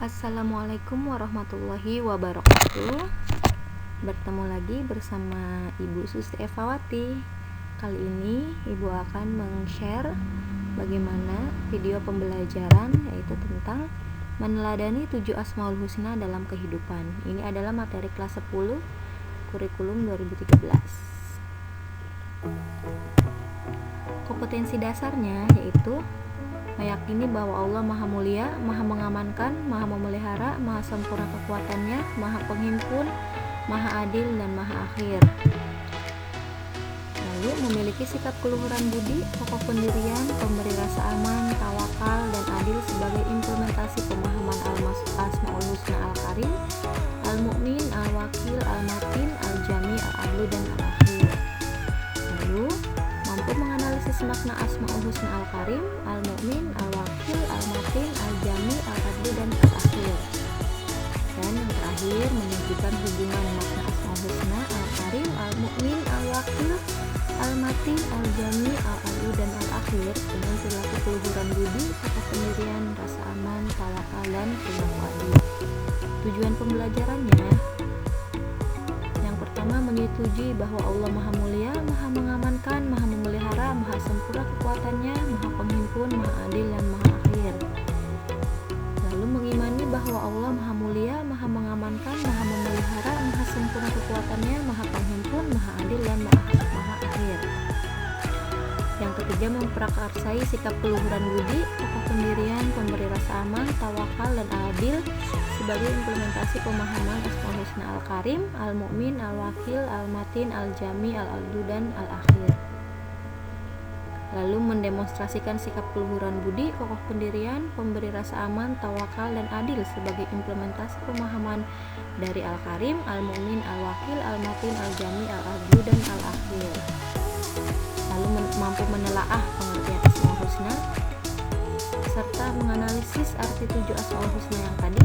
Assalamualaikum warahmatullahi wabarakatuh. Bertemu lagi bersama Ibu Susi Evawati. Kali ini Ibu akan meng-share bagaimana video pembelajaran, yaitu tentang meneladani 7 Asmaul Husna dalam kehidupan. Ini adalah materi kelas 10 kurikulum 2013. Kompetensi dasarnya yaitu meyakini bahwa Allah Maha Mulia, Maha Mengamankan, Maha Memelihara, Maha Sempurna kekuatannya, Maha Penghimpun, Maha Adil, dan Maha Akhir. Lalu memiliki sikap keluhuran budi, kokoh pendirian, pemberi rasa aman, tawakal, dan adil sebagai implementasi pemahaman Asmaul Husna Al-Karim, Al-Mu'min, Al-Wakil, Al-Matin, Al-Jami, Al-Adlu, dan Al-Akhir. Lalu mampu menganalisis makna Asmaul Husna Al-Karim, Al-Mu'min, Al-Wakil, Al-Matin, Al-Jami, Al-Adlu, dan Al-Akhir. Dan yang terakhir, menunjukkan hubungan makna Asmaul Husna Al-Karim, Al-Mu'min, Al-Wakil, Al-Matin, Al-Jami, Al-Adlu, dan Al-Akhir dengan perilaku keluhuran budi, kokoh pendirian, rasa aman, tawakal, dan perilaku adil. Tujuan pembelajarannya: yang pertama, menyetujui bahwa Allah Maha Mulia, Maha Mengamankan, Maha Memelihara, Maha Sempurna kekuatannya, Maha Penghimpun, Maha Adil, dan Maha Akhir. Lalu mengimani bahwa Allah Maha Mulia, Maha Mengamankan, Maha Memelihara, Maha Sempurna kekuatannya, Maha Penghimpun, Maha Adil, dan Maha Akhir. Yang ketiga, memprakarsai sikap keluhuran budi, kokoh pendirian, pemberi rasa aman, tawakal, dan adil sebagai implementasi pemahaman Asmaul Husna Al-Karim, Al-Mu'min, Al-Wakil, Al-Matin, Al-Jami, Al-Adlu, dan Al-Akhir. Lalu mendemonstrasikan sikap keluhuran budi, kokoh pendirian, pemberi rasa aman, tawakal, dan adil sebagai implementasi pemahaman dari Al-Karim, Al-Mu'min, Al-Wakil, Al-Matin, Al-Jami, Al-Adlu, dan Al-Akhir. Lalu mampu menelaah pengertian Asmaul Husna serta menganalisis arti 7 Asmaul Husna yang tadi.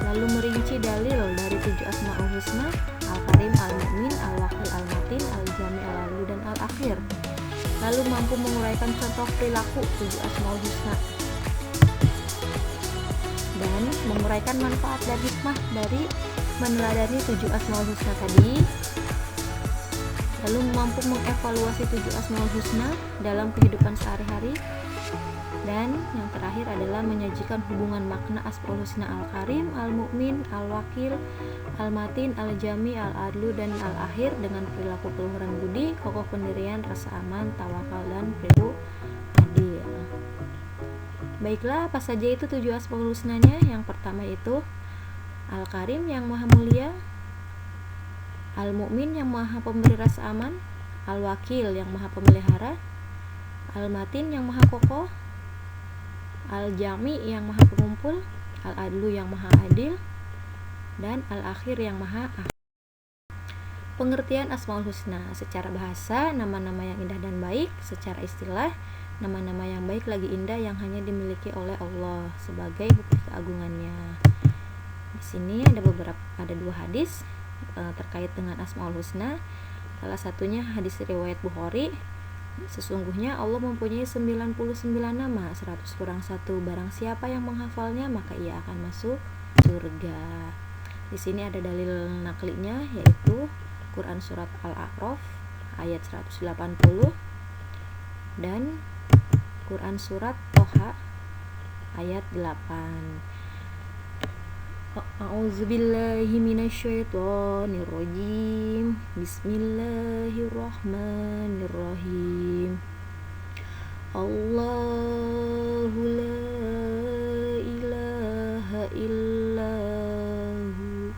Lalu merinci dalil dari 7 Asmaul Husna, Al-Karim, Al-Mu'min, Al-Wakil, Al-Matin, Al-Jami, Al-Adlu, dan Al-Akhir. Lalu mampu menguraikan contoh perilaku 7 Asmaul Husna dan menguraikan manfaat dan hikmah dari meneladani 7 Asmaul Husna tadi. Lalu mampu mengevaluasi 7 Asmaul Husna dalam kehidupan sehari-hari. Dan yang terakhir adalah menyajikan hubungan makna Asmaul Husna Al-Karim, Al-Mu'min, Al-Wakil, Al-Matin, Al-Jami, Al-Adlu, dan Al-Akhir dengan perilaku keluhuran budi, kokoh pendirian, rasa aman, tawakal, dan perilaku adil. Baiklah, apa saja itu 7 Asmaul Husnanya? Yang pertama itu Al-Karim yang Maha Mulia, Al-Mu'min yang Maha Pemberi rasa aman, Al-Wakil yang Maha Pemelihara, Al-Matin yang Maha Kokoh, Al-Jami yang Maha Pengumpul, Al-Adlu yang Maha Adil, dan Al-Akhir yang Maha Akhir. Pengertian Asmaul Husna secara bahasa, nama-nama yang indah dan baik. Secara istilah, nama-nama yang baik lagi indah yang hanya dimiliki oleh Allah sebagai bukti keagungannya. Di sini ada 2 hadis terkait dengan Asmaul Husna. Salah satunya hadis riwayat Bukhari. Sesungguhnya Allah mempunyai 99 nama, 100 kurang 1. Barang siapa yang menghafalnya, maka ia akan masuk surga. Di sini ada dalil naklinya, yaitu Quran surat Al-A'raf ayat 180 dan Quran surat Toha ayat 8. A'udzubillahi minasyaitonirrajim. Bismillahirrahmanirrahim. Allahu la ilaha illahu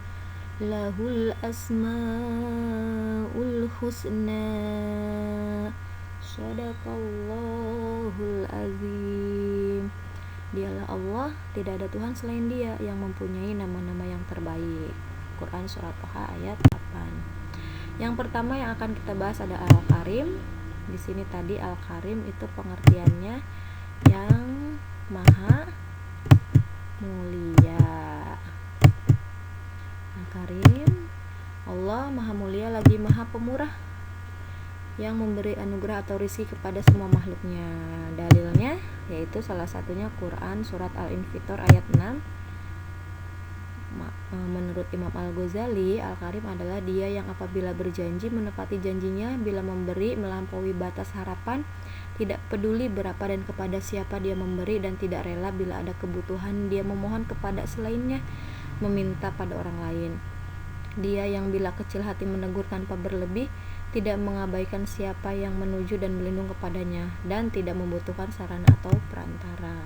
lahul asmaul husna. Shadaqallahul azim. Dialah Allah, tidak ada Tuhan selain Dia yang mempunyai nama-nama yang terbaik. Quran surat Toha ayat 8. Yang pertama yang akan kita bahas ada Al-Karim. Di sini tadi Al-Karim itu pengertiannya yang Maha Mulia. Al-Karim, Allah Maha Mulia lagi Maha Pemurah yang memberi anugerah atau rizki kepada semua makhluknya. Dalilnya yaitu salah satunya Quran surat Al-Infitor ayat 6. Menurut Imam Al-Ghazali, Al-Karim adalah dia yang apabila berjanji menepati janjinya, bila memberi melampaui batas harapan, tidak peduli berapa dan kepada siapa dia memberi, dan tidak rela bila ada kebutuhan dia memohon kepada selainnya, meminta pada orang lain. Dia yang bila kecil hati menegur tanpa berlebih, tidak mengabaikan siapa yang menuju dan berlindung kepadanya, dan tidak membutuhkan sarana atau perantara.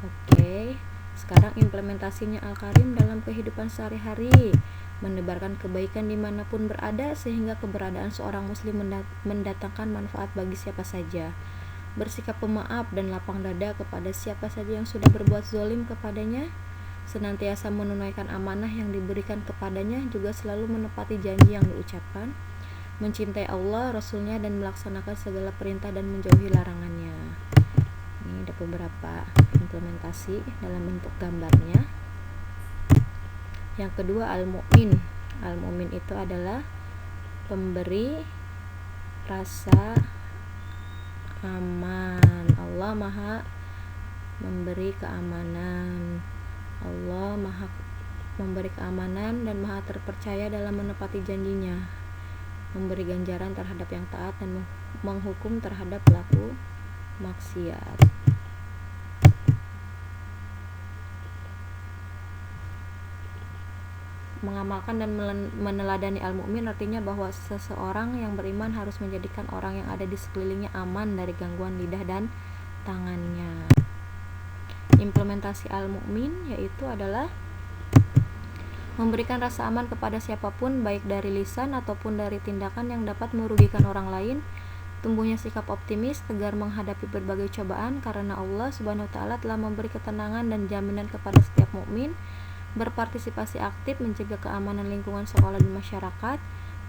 Oke. Sekarang implementasinya Al-Karim dalam kehidupan sehari-hari, menebarkan kebaikan dimanapun berada sehingga keberadaan seorang muslim mendatangkan manfaat bagi siapa saja, bersikap pemaaf dan lapang dada kepada siapa saja yang sudah berbuat zalim kepadanya, senantiasa menunaikan amanah yang diberikan kepadanya, juga selalu menepati janji yang diucapkan, mencintai Allah, Rasulnya, dan melaksanakan segala perintah dan menjauhi larangannya. Ini ada beberapa implementasi dalam bentuk gambarnya. Yang kedua, al-mu'min. Al-mu'min itu adalah pemberi rasa aman. Allah Maha memberi keamanan. Allah Maha memberi keamanan dan Maha terpercaya dalam menepati janjinya, memberi ganjaran terhadap yang taat dan menghukum terhadap pelaku maksiat. Mengamalkan dan meneladani al-mu'min artinya bahwa seseorang yang beriman harus menjadikan orang yang ada di sekelilingnya aman dari gangguan lidah dan tangannya. Implementasi al-mu'min yaitu adalah memberikan rasa aman kepada siapapun, baik dari lisan ataupun dari tindakan yang dapat merugikan orang lain. Tumbuhnya sikap optimis, tegar menghadapi berbagai cobaan karena Allah Subhanahu wa taala telah memberi ketenangan dan jaminan kepada setiap mukmin. Berpartisipasi aktif menjaga keamanan lingkungan sekolah dan masyarakat,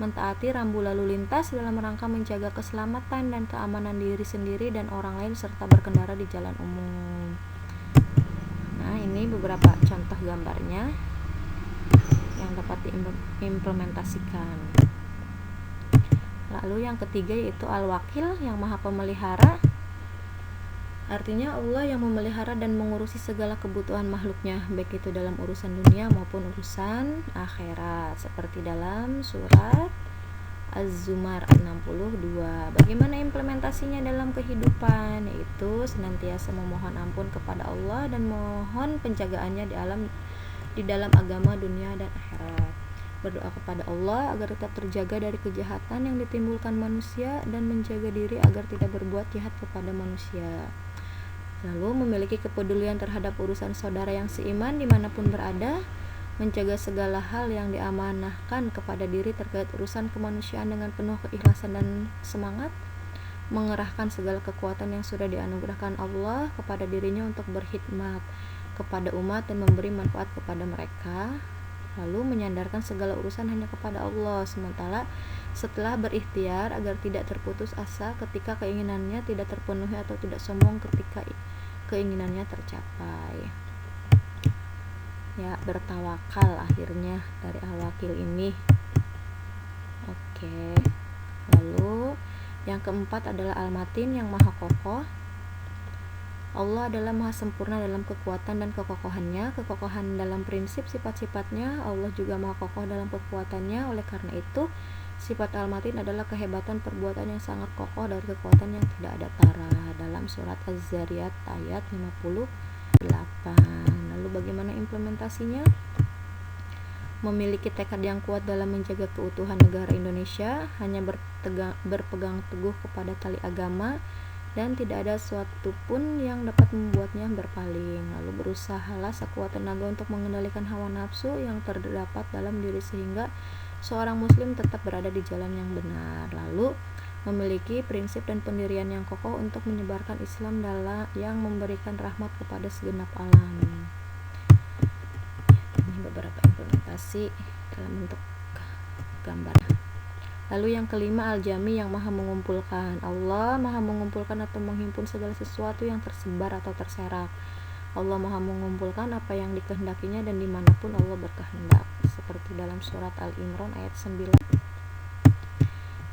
mentaati rambu lalu lintas dalam rangka menjaga keselamatan dan keamanan diri sendiri dan orang lain serta berkendara di jalan umum. Nah, ini beberapa contoh gambarnya yang dapat diimplementasikan. Lalu yang ketiga yaitu al-wakil, yang maha pemelihara. Artinya Allah yang memelihara dan mengurusi segala kebutuhan makhluknya, baik itu dalam urusan dunia maupun urusan akhirat, seperti dalam surat Az-Zumar 62. Bagaimana implementasinya dalam kehidupan? Yaitu senantiasa memohon ampun kepada Allah dan mohon penjagaannya di dalam agama, dunia, dan akhirat. Berdoa kepada Allah agar tetap terjaga dari kejahatan yang ditimbulkan manusia dan menjaga diri agar tidak berbuat jahat kepada manusia. Lalu memiliki kepedulian terhadap urusan saudara yang seiman dimanapun berada, menjaga segala hal yang diamanahkan kepada diri terkait urusan kemanusiaan dengan penuh keikhlasan dan semangat, mengerahkan segala kekuatan yang sudah dianugerahkan Allah kepada dirinya untuk berkhidmat kepada umat dan memberi manfaat kepada mereka. Lalu menyandarkan segala urusan hanya kepada Allah setelah berikhtiar agar tidak terputus asa ketika keinginannya tidak terpenuhi atau tidak sombong ketika keinginannya tercapai. Ya, bertawakal akhirnya dari al-wakil ini. Oke. Lalu yang keempat adalah al-matin, yang maha kokoh. Allah adalah maha sempurna dalam kekuatan dan kekokohannya, kekokohan dalam prinsip sifat-sifatnya. Allah juga maha kokoh dalam kekuatannya. Oleh karena itu, sifat al-matin adalah kehebatan perbuatan yang sangat kokoh dari kekuatan yang tidak ada tara, dalam surat Az-Zariyat ayat 58. Lalu bagaimana implementasinya? Memiliki tekad yang kuat dalam menjaga keutuhan negara Indonesia, hanya berpegang teguh kepada tali agama, dan tidak ada sesuatu pun yang dapat membuatnya berpaling. Lalu berusahalah sekuat tenaga untuk mengendalikan hawa nafsu yang terdapat dalam diri sehingga seorang muslim tetap berada di jalan yang benar. Lalu memiliki prinsip dan pendirian yang kokoh untuk menyebarkan Islam yang memberikan rahmat kepada segenap alam. Ini beberapa implementasi dalam bentuk gambar. Lalu yang kelima, al-jami, yang maha mengumpulkan. Allah maha mengumpulkan atau menghimpun segala sesuatu yang tersebar atau terserak. Allah maha mengumpulkan apa yang dikehendakinya dan dimanapun Allah berkehendak, seperti dalam surat Al-Imran ayat 9.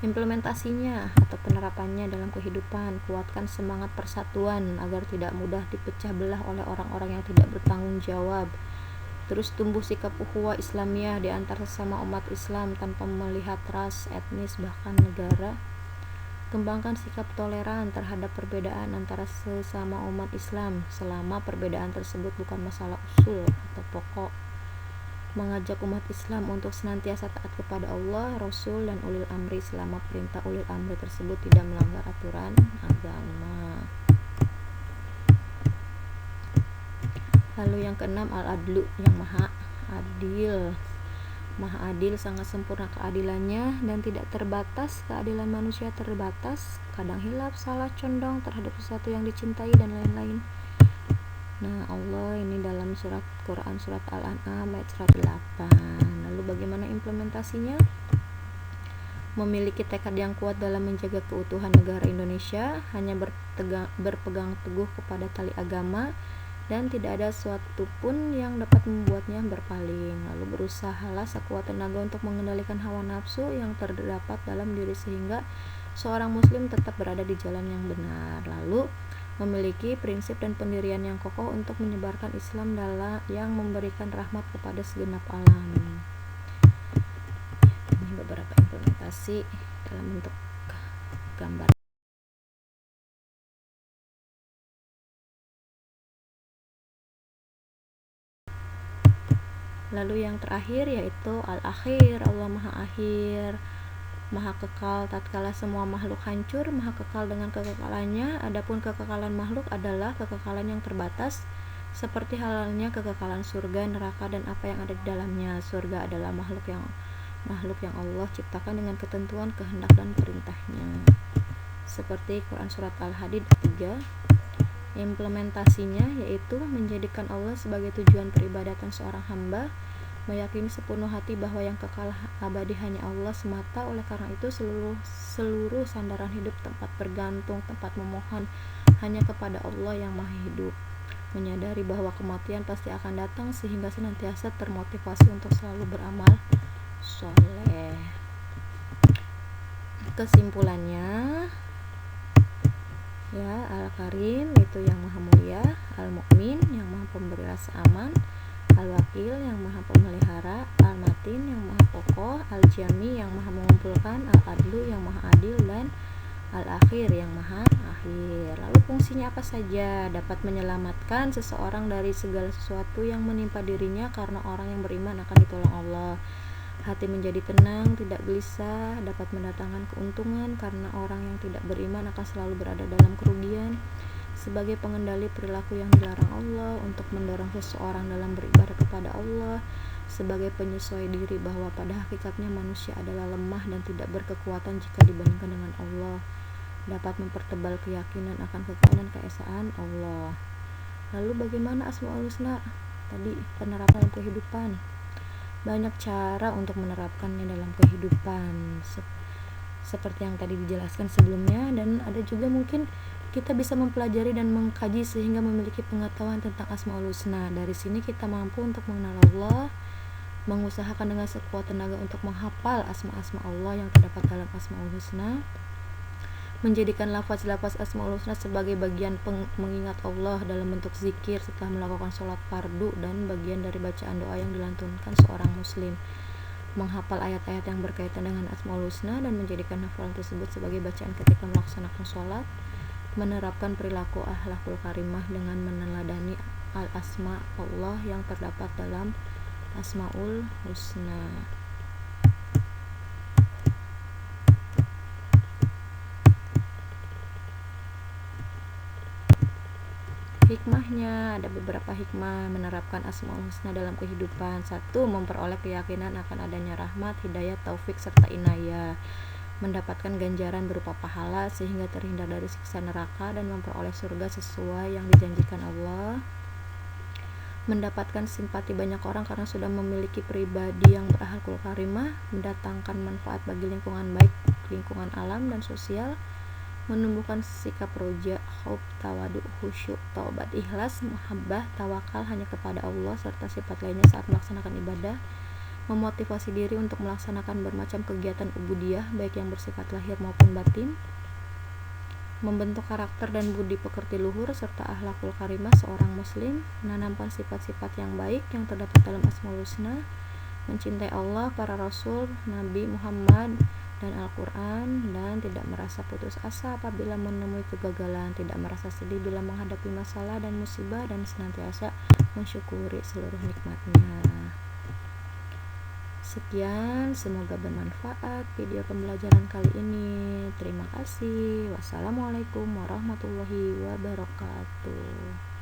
Implementasinya atau penerapannya dalam kehidupan, kuatkan semangat persatuan agar tidak mudah dipecah belah oleh orang-orang yang tidak bertanggung jawab. Terus tumbuh sikap ukhuwah Islamiyah di antara sesama umat Islam tanpa melihat ras, etnis, bahkan negara. Kembangkan sikap toleran terhadap perbedaan antara sesama umat Islam selama perbedaan tersebut bukan masalah usul atau pokok. Mengajak umat Islam untuk senantiasa taat kepada Allah, Rasul, dan ulil amri selama perintah ulil amri tersebut tidak melanggar aturan agama. Lalu yang keenam, al-adlu, yang maha adil. Maha adil, sangat sempurna keadilannya dan tidak terbatas. Keadilan manusia terbatas, kadang hilaf, salah, condong terhadap sesuatu yang dicintai dan lain-lain. Nah, Allah ini dalam surat Quran surat Al-An'am ayat 108. Lalu bagaimana implementasinya? Memiliki tekad yang kuat dalam menjaga keutuhan negara Indonesia, hanya berpegang teguh kepada tali agama dan tidak ada sesuatu pun yang dapat membuatnya berpaling. Lalu berusahalah sekuat tenaga untuk mengendalikan hawa nafsu yang terdapat dalam diri sehingga seorang muslim tetap berada di jalan yang benar. Lalu memiliki prinsip dan pendirian yang kokoh untuk menyebarkan Islam yang memberikan rahmat kepada segenap alam. Ini beberapa implementasi dalam bentuk gambar. Lalu yang terakhir yaitu al-akhir, Allah Maha Akhir, Maha Kekal tatkala semua makhluk hancur, Maha Kekal dengan kekekalannya. Adapun kekekalan makhluk adalah kekekalan yang terbatas, seperti halnya kekekalan surga, neraka, dan apa yang ada di dalamnya. Surga adalah makhluk yang Allah ciptakan dengan ketentuan, kehendak, dan perintahnya. Seperti Quran surat Al-Hadid 3. Implementasinya yaitu menjadikan Allah sebagai tujuan peribadatan seorang hamba, meyakini sepenuh hati bahwa yang kekal abadi hanya Allah semata. Oleh karena itu seluruh sandaran hidup, tempat bergantung, tempat memohon hanya kepada Allah yang Maha Hidup. Menyadari bahwa kematian pasti akan datang sehingga senantiasa termotivasi untuk selalu beramal soleh. Kesimpulannya ya, Al-Karim itu yang Maha Mulia, Al-Mu'min yang Maha Pemberi rasa aman, Al-Wakil yang Maha Pemelihara, Al-Matin yang Maha Kokoh, Al-Jami yang Maha Mengumpulkan, Al-Adlu yang Maha Adil, dan Al-Akhir yang Maha Akhir. Lalu fungsinya apa saja? Dapat menyelamatkan seseorang dari segala sesuatu yang menimpa dirinya karena orang yang beriman akan ditolong Allah. Hati menjadi tenang, tidak gelisah, dapat mendatangkan keuntungan karena orang yang tidak beriman akan selalu berada dalam kerugian. Sebagai pengendali perilaku yang dilarang Allah, untuk mendorong seseorang dalam beribadah kepada Allah. Sebagai penyesuai diri bahwa pada hakikatnya manusia adalah lemah dan tidak berkekuatan jika dibandingkan dengan Allah. Dapat mempertebal keyakinan akan kekuatan keesaan Allah. Lalu bagaimana Asmaul Husna? Tadi penerapan dalam kehidupan. Banyak cara untuk menerapkannya dalam kehidupan seperti yang tadi dijelaskan sebelumnya, dan ada juga mungkin kita bisa mempelajari dan mengkaji sehingga memiliki pengetahuan tentang Asmaul Husna. Dari sini kita mampu untuk mengenal Allah, mengusahakan dengan sekuat tenaga untuk menghafal asma-asma Allah yang terdapat dalam Asmaul Husna, menjadikan lafaz-lafaz Asmaul Husna sebagai bagian mengingat Allah dalam bentuk zikir setelah melakukan sholat fardu dan bagian dari bacaan doa yang dilantunkan seorang muslim, menghafal ayat-ayat yang berkaitan dengan Asmaul Husna dan menjadikan hafalan tersebut sebagai bacaan ketika melaksanakan sholat, menerapkan perilaku akhlakul karimah dengan meneladani al-asma Allah yang terdapat dalam Asmaul Husna. Hikmahnya, ada beberapa hikmah menerapkan Asmaul Husna dalam kehidupan. 1. Memperoleh keyakinan akan adanya rahmat, hidayah, taufik, serta inayah. Mendapatkan ganjaran berupa pahala sehingga terhindar dari siksa neraka dan memperoleh surga sesuai yang dijanjikan Allah. Mendapatkan simpati banyak orang karena sudah memiliki pribadi yang berakhlakul karimah, mendatangkan manfaat bagi lingkungan baik, lingkungan alam dan sosial. Menumbuhkan sikap roja, khauf, tawadu, khusyuk, taubat, ikhlas, muhabbah, tawakal hanya kepada Allah serta sifat lainnya saat melaksanakan ibadah. memotivasi diri untuk melaksanakan bermacam kegiatan ubudiyah baik yang bersifat lahir maupun batin, membentuk karakter dan budi pekerti luhur serta akhlakul karimah seorang muslim, menanamkan sifat-sifat yang baik yang terdapat dalam Asmaul Husna, mencintai Allah, para rasul, Nabi Muhammad, dan Al-Quran, dan tidak merasa putus asa apabila menemui kegagalan, tidak merasa sedih bila menghadapi masalah dan musibah, dan senantiasa mensyukuri seluruh nikmatnya. Sekian, semoga bermanfaat video pembelajaran kali ini. Terima kasih. Wassalamualaikum warahmatullahi wabarakatuh.